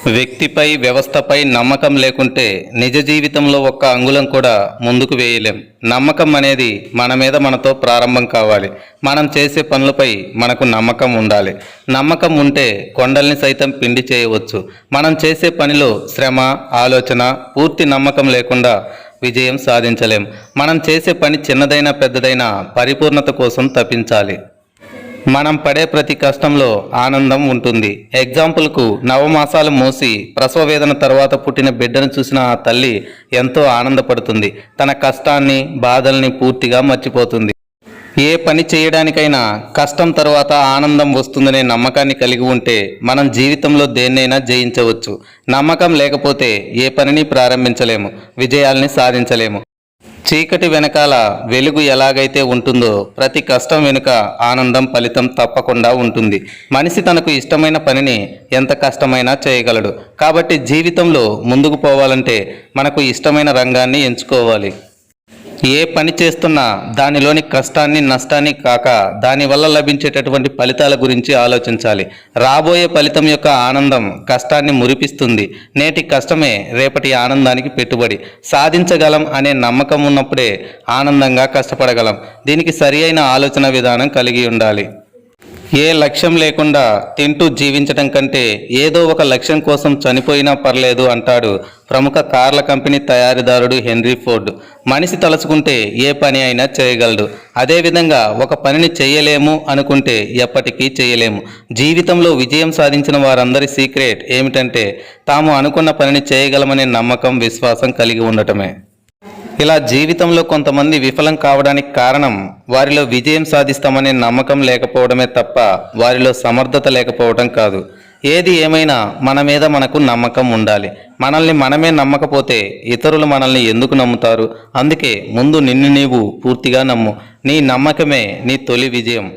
వ్యక్తిపై వ్యవస్థపై నమ్మకం లేకుంటే నిజ జీవితంలో ఒక్క అంగుళం కూడా ముందుకు వేయలేం. నమ్మకం అనేది మన మీద మనతో ప్రారంభం కావాలి. మనం చేసే పనులపై మనకు నమ్మకం ఉండాలి. నమ్మకం ఉంటే కొండల్ని సైతం పిండి చేయవచ్చు. మనం చేసే పనిలో శ్రమ, ఆలోచన, పూర్తి నమ్మకం లేకుండా విజయం సాధించలేం. మనం చేసే పని చిన్నదైనా పెద్దదైనా పరిపూర్ణత కోసం తప్పించాలి. మనం పడే ప్రతి కష్టంలో ఆనందం ఉంటుంది. ఎగ్జాంపుల్కు నవమాసాలు మోసి ప్రసవ వేదన తర్వాత పుట్టిన బిడ్డను చూసిన ఆ తల్లి ఎంతో ఆనందపడుతుంది. తన కష్టాన్ని, బాధల్ని పూర్తిగా మర్చిపోతుంది. ఏ పని చేయడానికైనా కష్టం తర్వాత ఆనందం వస్తుందనే నమ్మకాన్ని కలిగి ఉంటే మనం జీవితంలో దేన్నైనా జయించవచ్చు. నమ్మకం లేకపోతే ఏ పనిని ప్రారంభించలేము, విజయాల్ని సాధించలేము. చీకటి వెనకాల వెలుగు ఎలాగైతే ఉంటుందో ప్రతి కష్టం వెనుక ఆనందం ఫలితం తప్పకుండా ఉంటుంది. మనిషి తనకు ఇష్టమైన పనిని ఎంత కష్టమైనా చేయగలడు. కాబట్టి జీవితంలో ముందుకు పోవాలంటే మనకు ఇష్టమైన రంగాన్ని ఎంచుకోవాలి. ఏ పని చేస్తున్నా దానిలోని కష్టాన్ని, నష్టాన్ని కాక దానివల్ల లభించేటటువంటి ఫలితాల గురించి ఆలోచించాలి. రాబోయే ఫలితం యొక్క ఆనందం కష్టాన్ని మురిపిస్తుంది. నేటి కష్టమే రేపటి ఆనందానికి పెట్టుబడి. సాధించగలం అనే నమ్మకం ఉన్నప్పుడే ఆనందంగా కష్టపడగలం. దీనికి సరియైన ఆలోచన విధానం కలిగి ఉండాలి. ఏ లక్ష్యం లేకుండా తింటూ జీవించడం కంటే ఏదో ఒక లక్ష్యం కోసం చనిపోయినా పర్లేదు అంటాడు ప్రముఖ కార్ల కంపెనీ తయారీదారుడు హెన్రీ ఫోర్డ్. మనిషి తలుచుకుంటే ఏ పని అయినా చేయగలడు. అదేవిధంగా ఒక పనిని చేయలేము అనుకుంటే ఎప్పటికీ చేయలేము. జీవితంలో విజయం సాధించిన వారందరి సీక్రెట్ ఏమిటంటే తాము అనుకున్న పనిని చేయగలమనే నమ్మకం, విశ్వాసం కలిగి ఉండటమే. ఇలా జీవితంలో కొంతమంది విఫలం కావడానికి కారణం వారిలో విజయం సాధిస్తామనే నమ్మకం లేకపోవడమే తప్ప వారిలో సమర్థత లేకపోవడం కాదు. ఏది ఏమైనా మన మీద మనకు నమ్మకం ఉండాలి. మనల్ని మనమే నమ్మకపోతే ఇతరులు మనల్ని ఎందుకు నమ్ముతారు? అందుకే ముందు నిన్ను నీవు పూర్తిగా నమ్ము. నీ నమ్మకమే నీ తొలి విజయం.